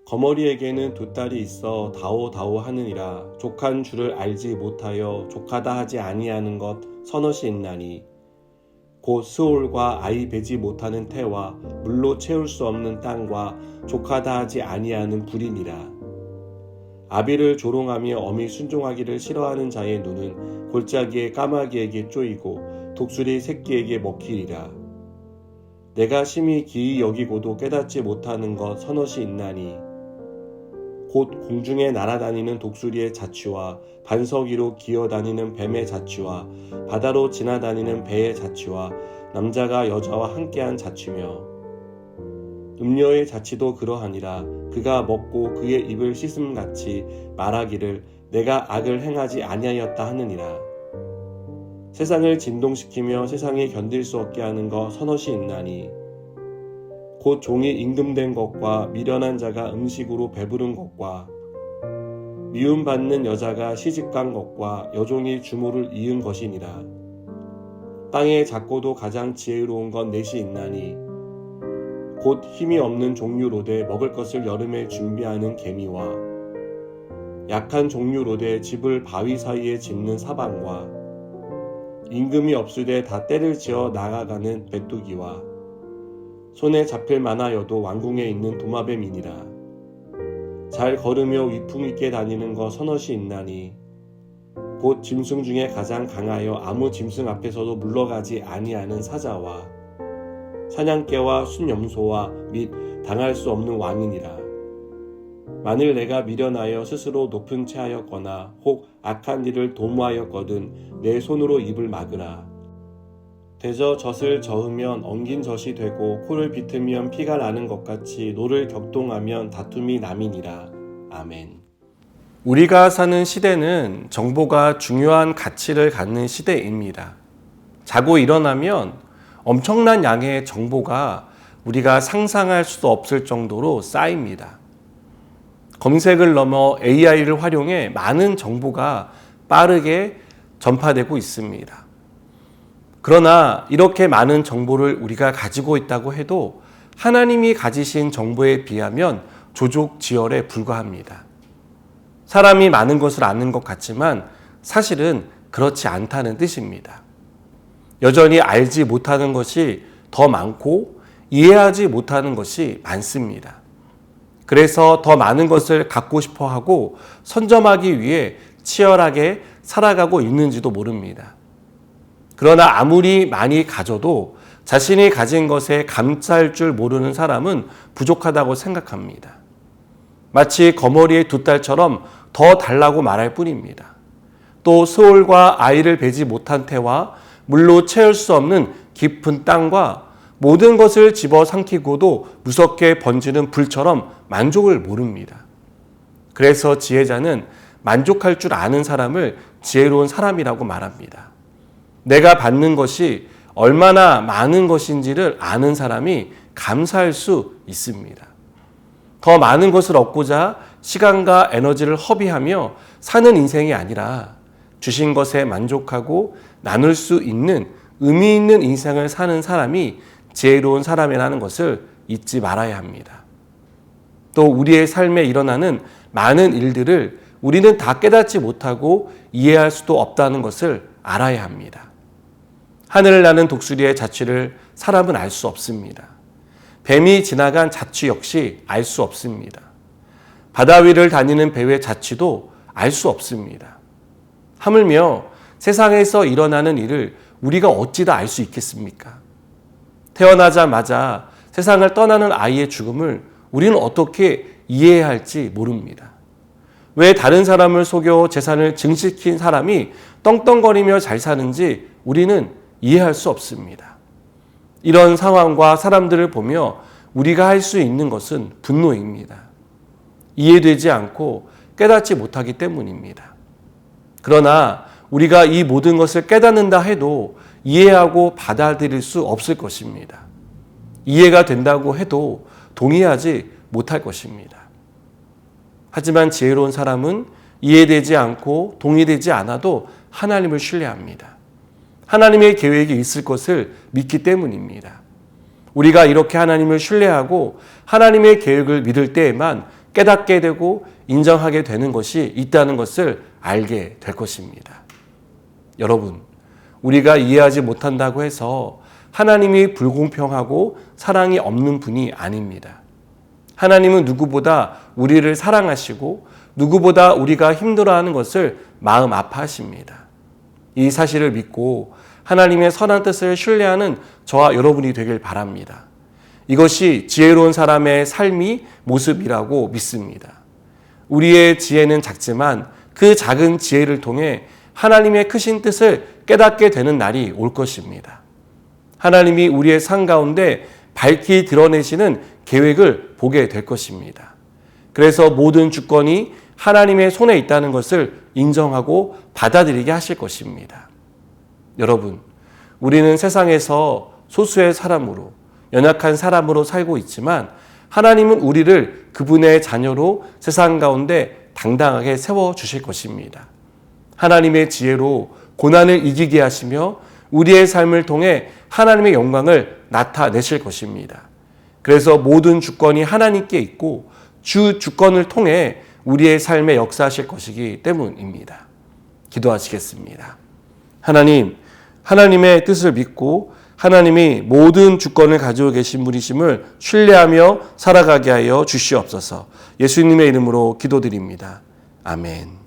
거머리에게는 두 딸이 있어 다오다오 하느니라. 족한 줄을 알지 못하여 족하다 하지 아니하는 것 서너시 있나니 곧 스올과 아이 베지 못하는 태와 물로 채울 수 없는 땅과 족하다 하지 아니하는 불이니라. 아비를 조롱하며 어미 순종하기를 싫어하는 자의 눈은 골짜기의 까마귀에게 쪼이고 독수리 새끼에게 먹히리라. 내가 심히 기이 여기고도 깨닫지 못하는 것 서너시 있나니 곧 공중에 날아다니는 독수리의 자취와 반석 위로 기어다니는 뱀의 자취와 바다로 지나다니는 배의 자취와 남자가 여자와 함께한 자취며 음녀의 자취도 그러하니라. 그가 먹고 그의 입을 씻음같이 말하기를 내가 악을 행하지 아니하였다 하느니라. 세상을 진동시키며 세상이 견딜 수 없게 하는 것 서너시 있나니 곧 종이 임금된 것과 미련한 자가 음식으로 배부른 것과 미움받는 여자가 시집간 것과 여종이 주모를 이은 것이니라. 땅에 작고도 가장 지혜로운 건 넷이 있나니 곧 힘이 없는 종류로되 먹을 것을 여름에 준비하는 개미와 약한 종류로되 집을 바위 사이에 짓는 사방과 임금이 없으되 다 때를 지어 나가가는 메뚜기와 손에 잡힐 만하여도 왕궁에 있는 도마뱀이니라. 잘 걸으며 위풍 있게 다니는 것 서너시 있나니 곧 짐승 중에 가장 강하여 아무 짐승 앞에서도 물러가지 아니하는 사자와 사냥개와 순염소와 및 당할 수 없는 왕이니라. 만일 내가 미련하여 스스로 높은 채 하였거나 혹 악한 일을 도모하였거든 내 손으로 입을 막으라. 대저 젖을 저으면 엉긴 젖이 되고 코를 비틀면 피가 나는 것 같이 노를 격동하면 다툼이 남이니라. 아멘. 우리가 사는 시대는 정보가 중요한 가치를 갖는 시대입니다. 자고 일어나면 엄청난 양의 정보가 우리가 상상할 수도 없을 정도로 쌓입니다. 검색을 넘어 AI를 활용해 많은 정보가 빠르게 전파되고 있습니다. 그러나 이렇게 많은 정보를 우리가 가지고 있다고 해도 하나님이 가지신 정보에 비하면 조족지혈에 불과합니다. 사람이 많은 것을 아는 것 같지만 사실은 그렇지 않다는 뜻입니다. 여전히 알지 못하는 것이 더 많고 이해하지 못하는 것이 많습니다. 그래서 더 많은 것을 갖고 싶어 하고 선점하기 위해 치열하게 살아가고 있는지도 모릅니다. 그러나 아무리 많이 가져도 자신이 가진 것에 감사할 줄 모르는 사람은 부족하다고 생각합니다. 마치 거머리의 두 딸처럼 더 달라고 말할 뿐입니다. 또 스올과 아이를 베지 못한 태와 물로 채울 수 없는 깊은 땅과 모든 것을 집어삼키고도 무섭게 번지는 불처럼 만족을 모릅니다. 그래서 지혜자는 만족할 줄 아는 사람을 지혜로운 사람이라고 말합니다. 내가 받는 것이 얼마나 많은 것인지를 아는 사람이 감사할 수 있습니다. 더 많은 것을 얻고자 시간과 에너지를 허비하며 사는 인생이 아니라 주신 것에 만족하고 나눌 수 있는 의미 있는 인생을 사는 사람이 지혜로운 사람이라는 것을 잊지 말아야 합니다. 또 우리의 삶에 일어나는 많은 일들을 우리는 다 깨닫지 못하고 이해할 수도 없다는 것을 알아야 합니다. 하늘을 나는 독수리의 자취를 사람은 알 수 없습니다. 뱀이 지나간 자취 역시 알 수 없습니다. 바다 위를 다니는 배의 자취도 알 수 없습니다. 하물며 세상에서 일어나는 일을 우리가 어찌 다 알 수 있겠습니까? 태어나자마자 세상을 떠나는 아이의 죽음을 우리는 어떻게 이해해야 할지 모릅니다. 왜 다른 사람을 속여 재산을 증식시킨 사람이 떵떵거리며 잘 사는지 우리는 이해할 수 없습니다. 이런 상황과 사람들을 보며 우리가 할 수 있는 것은 분노입니다. 이해되지 않고 깨닫지 못하기 때문입니다. 그러나 우리가 이 모든 것을 깨닫는다 해도 이해하고 받아들일 수 없을 것입니다. 이해가 된다고 해도 동의하지 못할 것입니다. 하지만 지혜로운 사람은 이해되지 않고 동의되지 않아도 하나님을 신뢰합니다. 하나님의 계획이 있을 것을 믿기 때문입니다. 우리가 이렇게 하나님을 신뢰하고 하나님의 계획을 믿을 때에만 깨닫게 되고 인정하게 되는 것이 있다는 것을 알게 될 것입니다. 여러분, 우리가 이해하지 못한다고 해서 하나님이 불공평하고 사랑이 없는 분이 아닙니다. 하나님은 누구보다 우리를 사랑하시고 누구보다 우리가 힘들어하는 것을 마음 아파하십니다. 이 사실을 믿고 하나님의 선한 뜻을 신뢰하는 저와 여러분이 되길 바랍니다. 이것이 지혜로운 사람의 삶이 모습이라고 믿습니다. 우리의 지혜는 작지만 그 작은 지혜를 통해 하나님의 크신 뜻을 깨닫게 되는 날이 올 것입니다. 하나님이 우리의 삶 가운데 밝히 드러내시는 계획을 보게 될 것입니다. 그래서 모든 주권이 하나님의 손에 있다는 것을 인정하고 받아들이게 하실 것입니다. 여러분, 우리는 세상에서 소수의 사람으로, 연약한 사람으로 살고 있지만 하나님은 우리를 그분의 자녀로 세상 가운데 당당하게 세워주실 것입니다. 하나님의 지혜로 고난을 이기게 하시며 우리의 삶을 통해 하나님의 영광을 나타내실 것입니다. 그래서 모든 주권이 하나님께 있고 주 주권을 통해 우리의 삶에 역사하실 것이기 때문입니다. 기도하시겠습니다. 하나님, 하나님의 뜻을 믿고 하나님이 모든 주권을 가지고 계신 분이심을 신뢰하며 살아가게 하여 주시옵소서. 예수님의 이름으로 기도드립니다. 아멘.